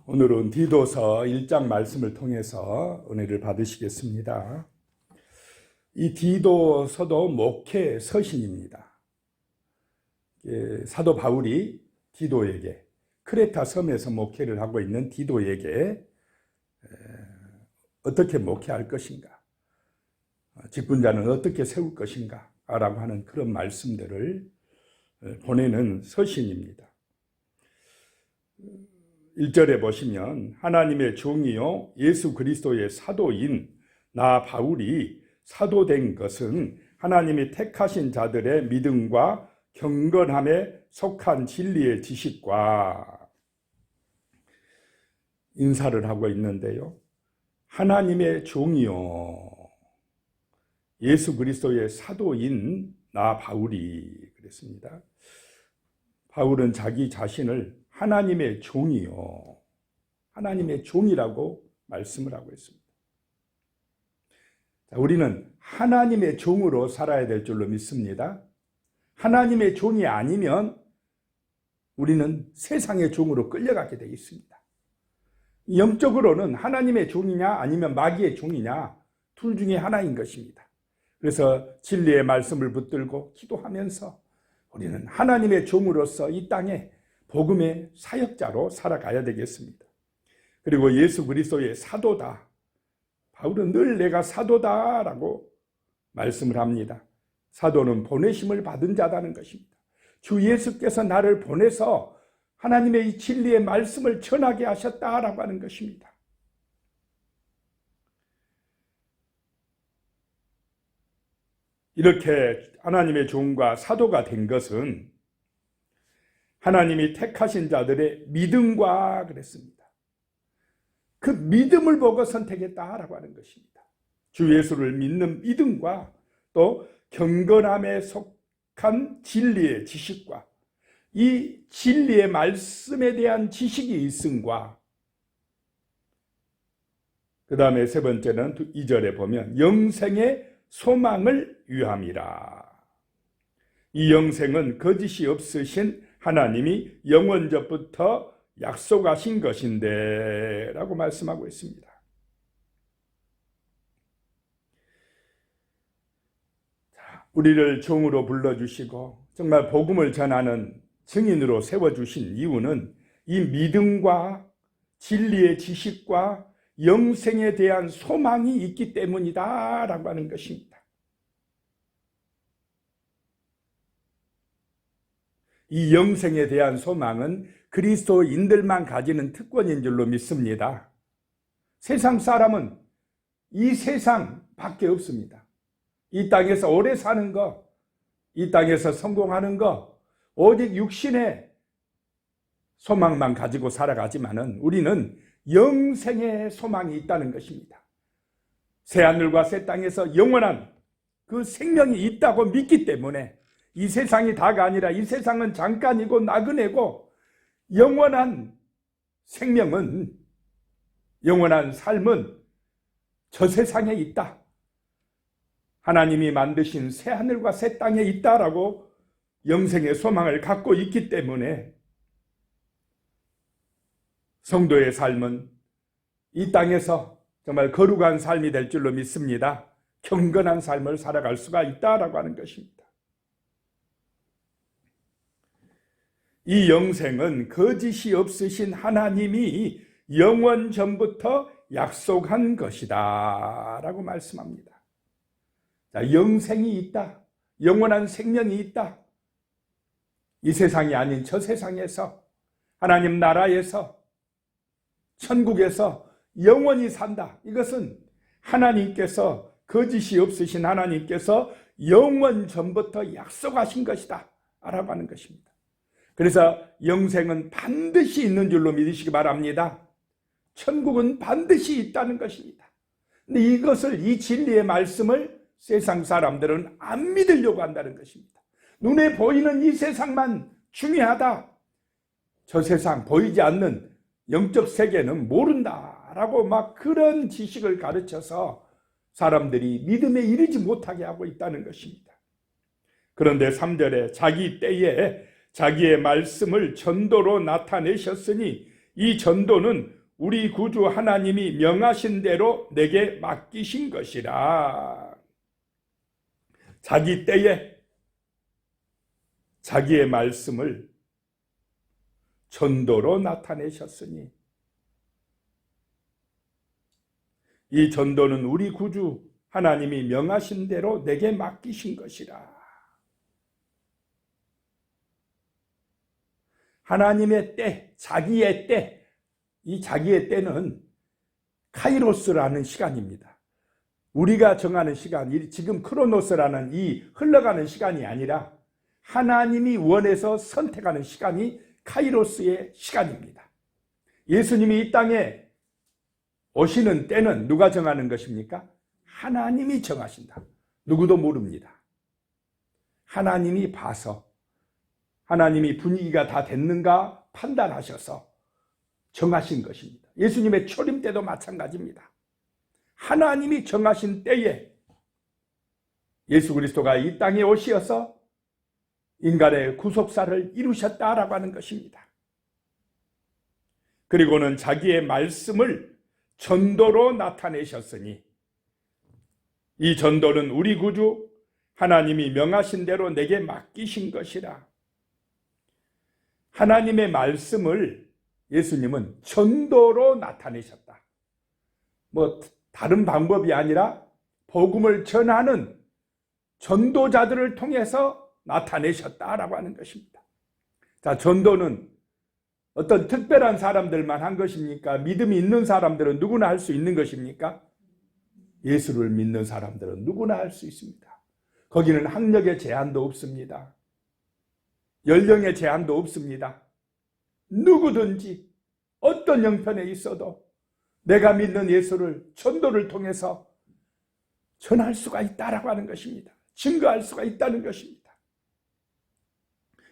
오늘은 디도서 1장 말씀을 통해서 은혜를 받으시겠습니다. 이 디도서도 목회 서신입니다. 사도 바울이 디도에게, 크레타 섬에서 목회를 하고 있는 디도에게 어떻게 목회할 것인가, 직분자는 어떻게 세울 것인가 라고 하는 그런 말씀들을 보내는 서신입니다. 1절에 보시면 하나님의 종이요 예수 그리스도의 사도인 나 바울이 사도된 것은 하나님이 택하신 자들의 믿음과 경건함에 속한 진리의 지식과, 인사를 하고 있는데요. 하나님의 종이요 예수 그리스도의 사도인 나 바울이 그랬습니다. 바울은 자기 자신을 하나님의 종이요, 하나님의 종이라고 말씀을 하고 있습니다. 우리는 하나님의 종으로 살아야 될 줄로 믿습니다. 하나님의 종이 아니면 우리는 세상의 종으로 끌려가게 되어 있습니다. 영적으로는 하나님의 종이냐 아니면 마귀의 종이냐, 둘 중에 하나인 것입니다. 그래서 진리의 말씀을 붙들고 기도하면서 우리는 하나님의 종으로서 이 땅에 복음의 사역자로 살아가야 되겠습니다. 그리고 예수 그리스도의 사도다. 바울은 늘 내가 사도다라고 말씀을 합니다. 사도는 보내심을 받은 자다는 것입니다. 주 예수께서 나를 보내서 하나님의 이 진리의 말씀을 전하게 하셨다라고 하는 것입니다. 이렇게 하나님의 종과 사도가 된 것은 하나님이 택하신 자들의 믿음과 그랬습니다. 그 믿음을 보고 선택했다라고 하는 것입니다. 주 예수를 믿는 믿음과 또 경건함에 속한 진리의 지식과, 이 진리의 말씀에 대한 지식이 있음과, 그 다음에 세 번째는 2절에 보면 영생의 소망을 위함이라. 이 영생은 거짓이 없으신 하나님이 영원전부터 약속하신 것인데 라고 말씀하고 있습니다. 우리를 종으로 불러주시고 정말 복음을 전하는 증인으로 세워주신 이유는 이 믿음과 진리의 지식과 영생에 대한 소망이 있기 때문이다 라고 하는 것입니다. 이 영생에 대한 소망은 그리스도인들만 가지는 특권인 줄로 믿습니다. 세상 사람은 이 세상 밖에 없습니다. 이 땅에서 오래 사는 것, 이 땅에서 성공하는 것, 오직 육신의 소망만 가지고 살아가지만은 우리는 영생의 소망이 있다는 것입니다. 새하늘과 새 땅에서 영원한 그 생명이 있다고 믿기 때문에 이 세상이 다가 아니라 이 세상은 잠깐이고 나그네고, 영원한 생명은, 영원한 삶은 저 세상에 있다. 하나님이 만드신 새하늘과 새 땅에 있다라고 영생의 소망을 갖고 있기 때문에 성도의 삶은 이 땅에서 정말 거룩한 삶이 될 줄로 믿습니다. 경건한 삶을 살아갈 수가 있다라고 하는 것입니다. 이 영생은 거짓이 없으신 하나님이 영원 전부터 약속한 것이다 라고 말씀합니다. 자, 영생이 있다, 영원한 생명이 있다. 이 세상이 아닌 저 세상에서, 하나님 나라에서, 천국에서 영원히 산다. 이것은 하나님께서, 거짓이 없으신 하나님께서 영원 전부터 약속하신 것이다 라고 하는 것입니다. 그래서 영생은 반드시 있는 줄로 믿으시기 바랍니다. 천국은 반드시 있다는 것입니다. 근데 이것을, 이 진리의 말씀을 세상 사람들은 안 믿으려고 한다는 것입니다. 눈에 보이는 이 세상만 중요하다. 저 세상 보이지 않는 영적 세계는 모른다라고 막 그런 지식을 가르쳐서 사람들이 믿음에 이르지 못하게 하고 있다는 것입니다. 그런데 3절에 자기 때에 자기의 말씀을 전도로 나타내셨으니 이 전도는 우리 구주 하나님이 명하신 대로 내게 맡기신 것이라. 자기 때에 자기의 말씀을 전도로 나타내셨으니 이 전도는 우리 구주 하나님이 명하신 대로 내게 맡기신 것이라. 하나님의 때, 자기의 때, 이 자기의 때는 카이로스라는 시간입니다. 우리가 정하는 시간, 지금 크로노스라는 이 흘러가는 시간이 아니라 하나님이 원해서 선택하는 시간이 카이로스의 시간입니다. 예수님이 이 땅에 오시는 때는 누가 정하는 것입니까? 하나님이 정하신다. 누구도 모릅니다. 하나님이 봐서, 하나님이 분위기가 다 됐는가 판단하셔서 정하신 것입니다. 예수님의 초림 때도 마찬가지입니다. 하나님이 정하신 때에 예수 그리스도가 이 땅에 오시어서 인간의 구속사를 이루셨다라고 하는 것입니다. 그리고는 자기의 말씀을 전도로 나타내셨으니 이 전도는 우리 구주 하나님이 명하신 대로 내게 맡기신 것이라. 하나님의 말씀을 예수님은 전도로 나타내셨다. 다른 방법이 아니라 복음을 전하는 전도자들을 통해서 나타내셨다라고 하는 것입니다. 자, 전도는 어떤 특별한 사람들만 한 것입니까? 믿음이 있는 사람들은 누구나 할 수 있는 것입니까? 예수를 믿는 사람들은 누구나 할 수 있습니다. 거기는 학력의 제한도 없습니다. 연령의 제한도 없습니다. 누구든지 어떤 형편에 있어도 내가 믿는 예수를 전도를 통해서 전할 수가 있다라고 하는 것입니다. 증거할 수가 있다는 것입니다.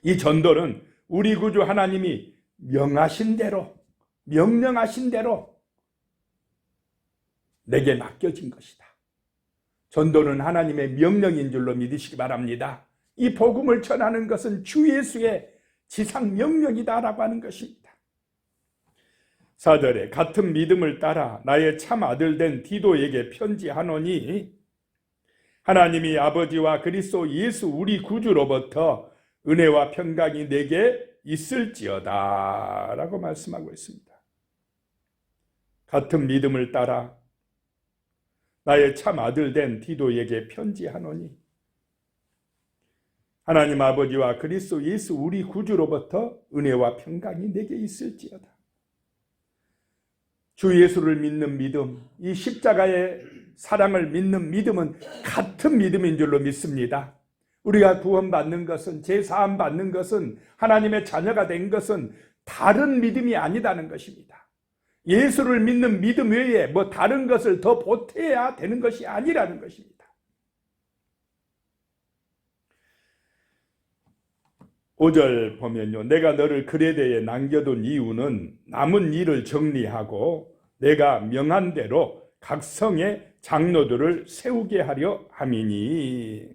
이 전도는 우리 구주 하나님이 명하신 대로, 명령하신 대로 내게 맡겨진 것이다. 전도는 하나님의 명령인 줄로 믿으시기 바랍니다. 이 복음을 전하는 것은 주 예수의 지상 명령이다라고 하는 것입니다. 4절에 같은 믿음을 따라 나의 참 아들 된 디도에게 편지하노니 하나님이 아버지와 그리스도 예수 우리 구주로부터 은혜와 평강이 내게 있을지어다 라고 말씀하고 있습니다. 같은 믿음을 따라 나의 참 아들 된 디도에게 편지하노니 하나님 아버지와 그리스도 예수 우리 구주로부터 은혜와 평강이 내게 있을지어다. 주 예수를 믿는 믿음, 이 십자가의 사랑을 믿는 믿음은 같은 믿음인 줄로 믿습니다. 우리가 구원받는 것은, 제사함 받는 것은, 하나님의 자녀가 된 것은 다른 믿음이 아니다는 것입니다. 예수를 믿는 믿음 외에 다른 것을 더 보태야 되는 것이 아니라는 것입니다. 5절 보면요, 내가 너를 그레데에 남겨둔 이유는 남은 일을 정리하고 내가 명한 대로 각 성의 장로들을 세우게 하려 함이니.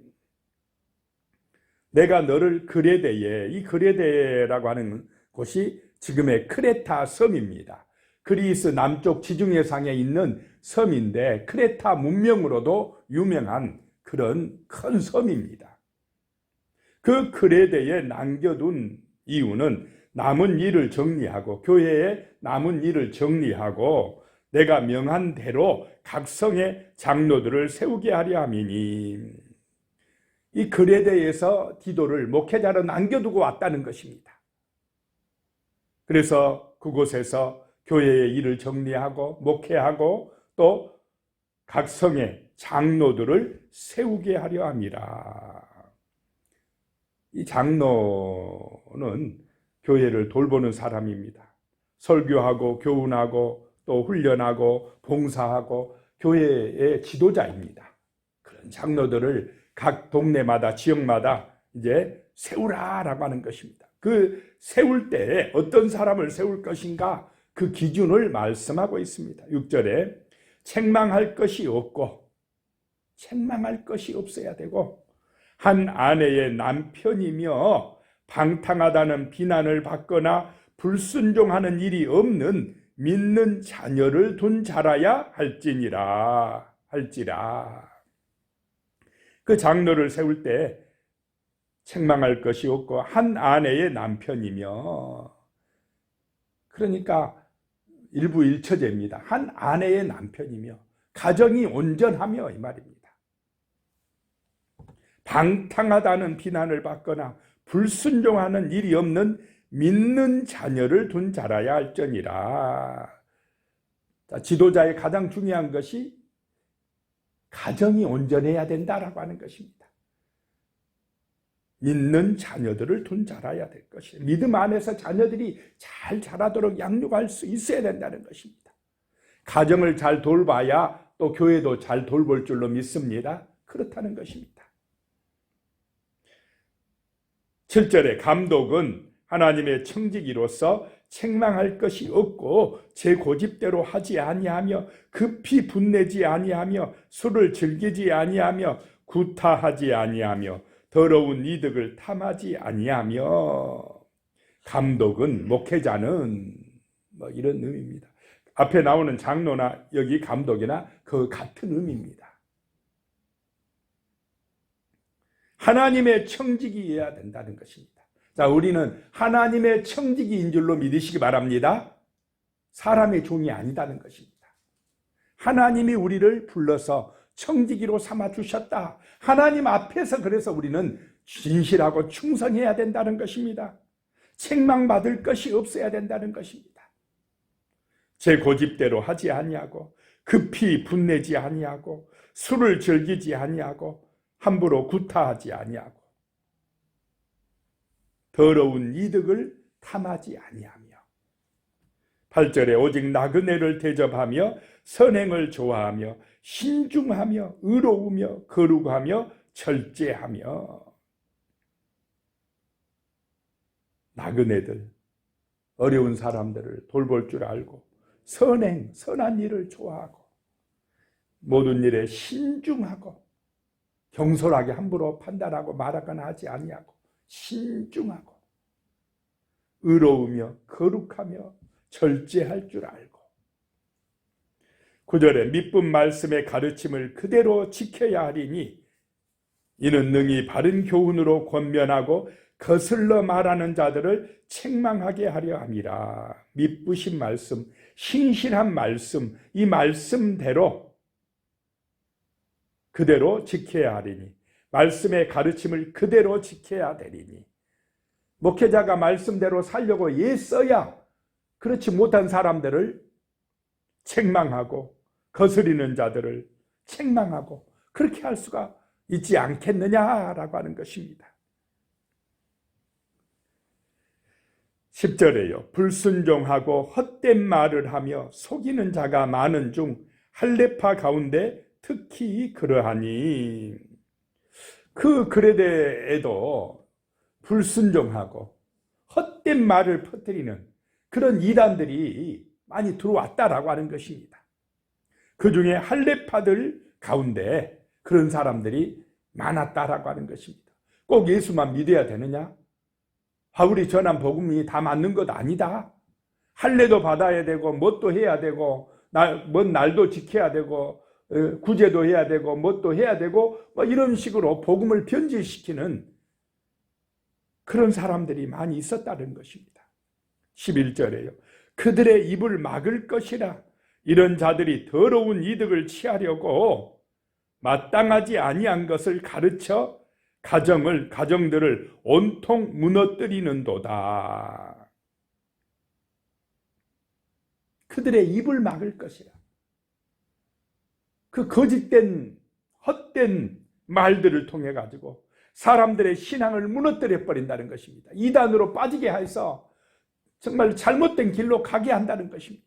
내가 너를 그레데에, 이 그레데라고 하는 곳이 지금의 크레타 섬입니다. 그리스 남쪽 지중해상에 있는 섬인데 크레타 문명으로도 유명한 그런 큰 섬입니다. 그 그레데에 남겨둔 이유는 남은 일을 정리하고, 교회에 남은 일을 정리하고 내가 명한 대로 각 성의 장로들을 세우게 하려 함이니. 이 그레데에서 디도를 목회자로 남겨두고 왔다는 것입니다. 그래서 그곳에서 교회의 일을 정리하고 목회하고 또 각 성의 장로들을 세우게 하려 함이라. 이 장로는 교회를 돌보는 사람입니다. 설교하고 교훈하고 또 훈련하고 봉사하고 교회의 지도자입니다. 그런 장로들을 각 동네마다 지역마다 이제 세우라라고 하는 것입니다. 그 세울 때 어떤 사람을 세울 것인가 그 기준을 말씀하고 있습니다. 6절에 책망할 것이 없고, 책망할 것이 없어야 되고, 한 아내의 남편이며 방탕하다는 비난을 받거나 불순종하는 일이 없는 믿는 자녀를 둔 자라야 할지라. 그 장로를 세울 때 책망할 것이 없고 한 아내의 남편이며, 그러니까 일부 일처제입니다. 한 아내의 남편이며 가정이 온전하며 이 말입니다. 방탕하다는 비난을 받거나 불순종하는 일이 없는 믿는 자녀를 둔 자라야 할지니라. 지도자의 가장 중요한 것이 가정이 온전해야 된다라고 하는 것입니다. 믿는 자녀들을 둔 자라야 될 것이에요. 믿음 안에서 자녀들이 잘 자라도록 양육할 수 있어야 된다는 것입니다. 가정을 잘 돌봐야 또 교회도 잘 돌볼 줄로 믿습니다. 그렇다는 것입니다. 7절에 감독은 하나님의 청지기로서 책망할 것이 없고 제 고집대로 하지 아니하며 급히 분내지 아니하며 술을 즐기지 아니하며 구타하지 아니하며 더러운 이득을 탐하지 아니하며. 감독은, 목회자는 이런 의미입니다. 앞에 나오는 장로나 여기 감독이나 그 같은 의미입니다. 하나님의 청지기여야 된다는 것입니다. 자, 우리는 하나님의 청지기인 줄로 믿으시기 바랍니다. 사람의 종이 아니다는 것입니다. 하나님이 우리를 불러서 청지기로 삼아 주셨다. 하나님 앞에서 그래서 우리는 진실하고 충성해야 된다는 것입니다. 책망받을 것이 없어야 된다는 것입니다. 제 고집대로 하지 아니하고 급히 분내지 아니하고 술을 즐기지 아니하고 함부로 구타하지 아니하고 더러운 이득을 탐하지 아니하며. 8절에 오직 나그네를 대접하며 선행을 좋아하며 신중하며 의로우며 거룩하며 절제하며. 나그네들, 어려운 사람들을 돌볼 줄 알고 선행, 선한 일을 좋아하고 모든 일에 신중하고 경솔하게 함부로 판단하고 말하거나 하지 아니하고 신중하고 의로우며 거룩하며 절제할 줄 알고. 9절에 미쁜 말씀의 가르침을 그대로 지켜야 하리니 이는 능히 바른 교훈으로 권면하고 거슬러 말하는 자들을 책망하게 하려 함이라. 미쁘신 말씀, 신실한 말씀, 이 말씀대로 그대로 지켜야 하리니, 말씀의 가르침을 그대로 지켜야 되리니. 목회자가 말씀대로 살려고 애써야 그렇지 못한 사람들을 책망하고 거스리는 자들을 책망하고 그렇게 할 수가 있지 않겠느냐라고 하는 것입니다. 10절에요. 불순종하고 헛된 말을 하며 속이는 자가 많은 중 할례파 가운데 특히 그러하니. 그 그레데에도 불순종하고 헛된 말을 퍼뜨리는 그런 이단들이 많이 들어왔다라고 하는 것입니다. 그 중에 할례파들 가운데 그런 사람들이 많았다라고 하는 것입니다. 꼭 예수만 믿어야 되느냐? 바울이 전한 복음이 다 맞는 것 아니다. 할례도 받아야 되고 뭣도 해야 되고 뭔 날도 지켜야 되고 구제도 해야 되고 뭣도 해야 되고 이런 식으로 복음을 변질시키는 그런 사람들이 많이 있었다는 것입니다. 11절에요. 그들의 입을 막을 것이라. 이런 자들이 더러운 이득을 취하려고 마땅하지 아니한 것을 가르쳐 가정들을 온통 무너뜨리는도다. 그들의 입을 막을 것이라. 그 거짓된 헛된 말들을 통해 가지고 사람들의 신앙을 무너뜨려 버린다는 것입니다. 이단으로 빠지게 해서 정말 잘못된 길로 가게 한다는 것입니다.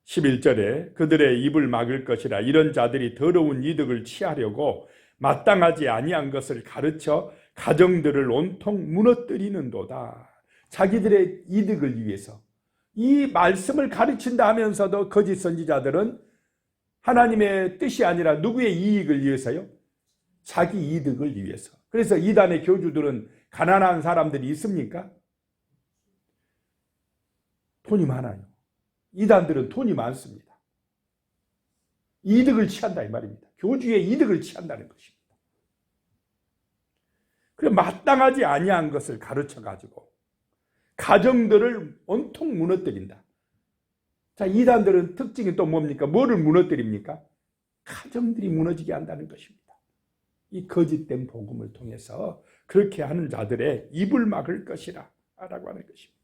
11절에 그들의 입을 막을 것이라. 이런 자들이 더러운 이득을 취하려고 마땅하지 아니한 것을 가르쳐 가정들을 온통 무너뜨리는도다. 자기들의 이득을 위해서 이 말씀을 가르친다 하면서도 거짓 선지자들은 하나님의 뜻이 아니라 누구의 이익을 위해서요? 자기 이득을 위해서. 그래서 이단의 교주들은 가난한 사람들이 있습니까? 돈이 많아요. 이단들은 돈이 많습니다. 이득을 취한다 이 말입니다. 교주의 이득을 취한다는 것입니다. 그래 마땅하지 아니한 것을 가르쳐가지고 가정들을 온통 무너뜨린다. 자, 이단들은 특징이 또 뭡니까? 뭐를 무너뜨립니까? 가정들이 무너지게 한다는 것입니다. 이 거짓된 복음을 통해서 그렇게 하는 자들의 입을 막을 것이라 라고 하는 것입니다.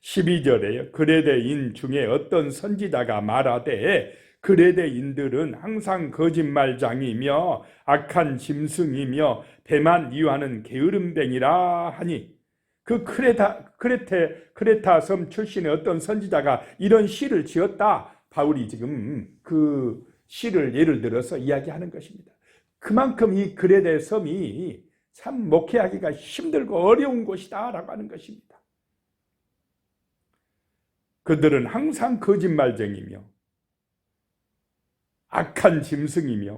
12절에요. 그레데인 중에 어떤 선지자가 말하되 그레데인들은 항상 거짓말장이며 악한 짐승이며 배만 이유하는 게으름뱅이라 하니 그 크레타 섬 출신의 어떤 선지자가 이런 시를 지었다. 바울이 지금 그 시를 예를 들어서 이야기하는 것입니다. 그만큼 이 그레데 섬이 참 목회하기가 힘들고 어려운 곳이다 라고 하는 것입니다. 그들은 항상 거짓말쟁이며 악한 짐승이며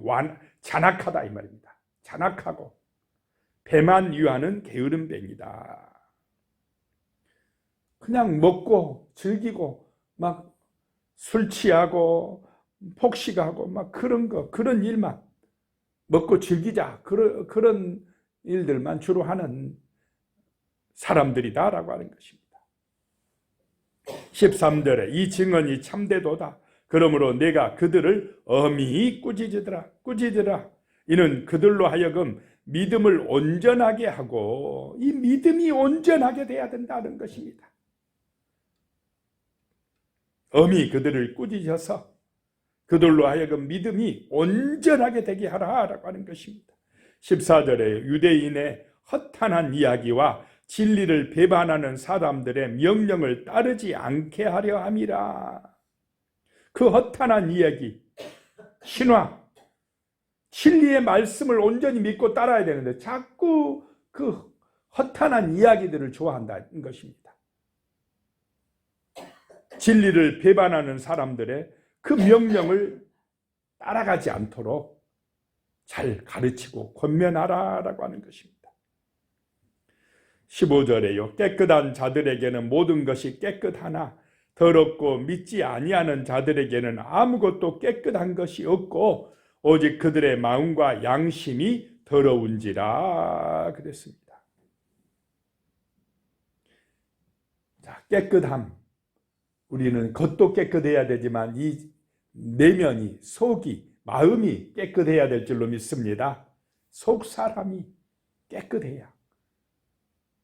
잔악하다 이 말입니다. 잔악하고 배만 위하는 게으름뱅이다. 그냥 먹고 즐기고 막 술 취하고 폭식하고 막 그런 일만 먹고 즐기자 그런 일들만 주로 하는 사람들이다라고 하는 것입니다. 13절에 이 증언이 참되도다. 그러므로 내가 그들을 엄히 꾸짖으라. 이는 그들로 하여금 믿음을 온전하게 하고 이 믿음이 온전하게 돼야 된다는 것입니다. 엄히 그들을 꾸짖어서 그들로 하여금 믿음이 온전하게 되게 하라라고 하는 것입니다. 14절에 유대인의 허탄한 이야기와 진리를 배반하는 사람들의 명령을 따르지 않게 하려 함이라. 그 허탄한 이야기, 신화, 진리의 말씀을 온전히 믿고 따라야 되는데 자꾸 그 허탄한 이야기들을 좋아한다는 것입니다. 진리를 배반하는 사람들의 그 명령을 따라가지 않도록 잘 가르치고 권면하라라고 하는 것입니다. 15절에요. 깨끗한 자들에게는 모든 것이 깨끗하나 더럽고 믿지 아니하는 자들에게는 아무것도 깨끗한 것이 없고 오직 그들의 마음과 양심이 더러운지라 그랬습니다. 자, 깨끗함. 우리는 겉도 깨끗해야 되지만 이 내면이, 속이, 마음이 깨끗해야 될 줄로 믿습니다. 속 사람이 깨끗해야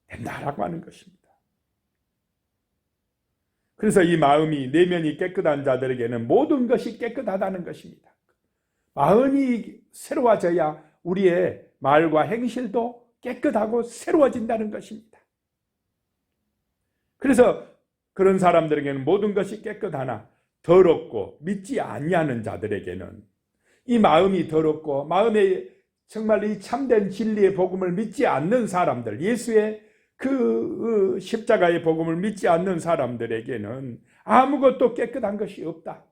된다라고 하는 것입니다. 그래서 이 마음이, 내면이 깨끗한 자들에게는 모든 것이 깨끗하다는 것입니다. 마음이 새로워져야 우리의 말과 행실도 깨끗하고 새로워진다는 것입니다. 그래서 그런 사람들에게는 모든 것이 깨끗하나 더럽고 믿지 아니하는 자들에게는 이 마음이 더럽고 마음에 정말 이 참된 진리의 복음을 믿지 않는 사람들, 예수의 그 십자가의 복음을 믿지 않는 사람들에게는 아무것도 깨끗한 것이 없다.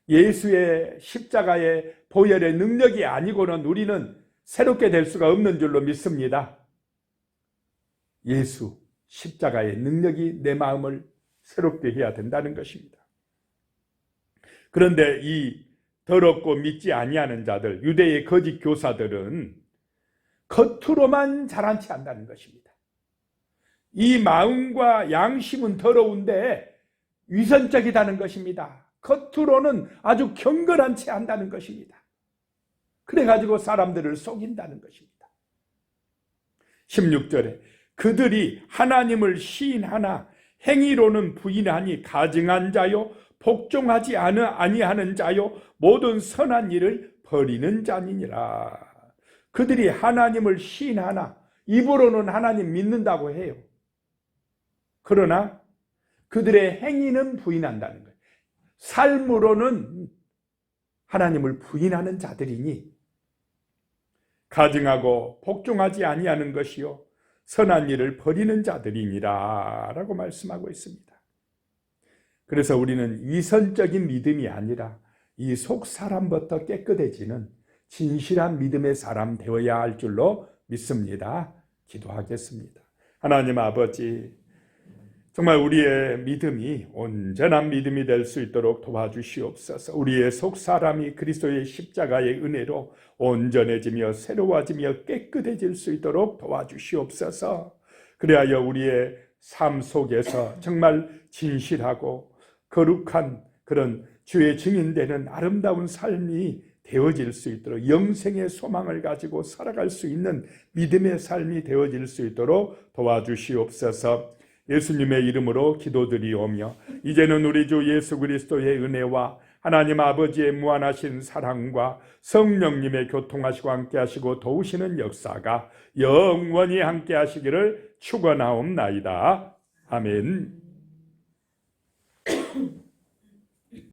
예수의 십자가의 보혈의 능력이 아니고는 우리는 새롭게 될 수가 없는 줄로 믿습니다. 예수 십자가의 능력이 내 마음을 새롭게 해야 된다는 것입니다. 그런데 이 더럽고 믿지 아니하는 자들, 유대의 거짓 교사들은 겉으로만 잘한 체 한다는 것입니다. 이 마음과 양심은 더러운데 위선적이다는 것입니다. 겉으로는 아주 경건한 채 한다는 것입니다. 그래가지고 사람들을 속인다는 것입니다. 16절에 그들이 하나님을 시인하나 행위로는 부인하니 가증한 자요 복종하지 아니하는 자요 모든 선한 일을 버리는 자니니라. 그들이 하나님을 시인하나 입으로는 하나님 믿는다고 해요. 그러나 그들의 행위는 부인한다는 거예요. 삶으로는 하나님을 부인하는 자들이니 가증하고 복종하지 아니하는 것이요 선한 일을 버리는 자들이니라 라고 말씀하고 있습니다. 그래서 우리는 위선적인 믿음이 아니라 이 속 사람부터 깨끗해지는 진실한 믿음의 사람 되어야 할 줄로 믿습니다. 기도하겠습니다. 하나님 아버지, 정말 우리의 믿음이 온전한 믿음이 될 수 있도록 도와주시옵소서. 우리의 속 사람이 그리스도의 십자가의 은혜로 온전해지며 새로워지며 깨끗해질 수 있도록 도와주시옵소서. 그리하여 우리의 삶 속에서 정말 진실하고 거룩한 그런 주의 증인되는 아름다운 삶이 되어질 수 있도록, 영생의 소망을 가지고 살아갈 수 있는 믿음의 삶이 되어질 수 있도록 도와주시옵소서. 예수님의 이름으로 기도드리오며 이제는 우리 주 예수 그리스도의 은혜와 하나님 아버지의 무한하신 사랑과 성령님의 교통하시고 함께하시고 도우시는 역사가 영원히 함께하시기를 축원하옵나이다. 아멘.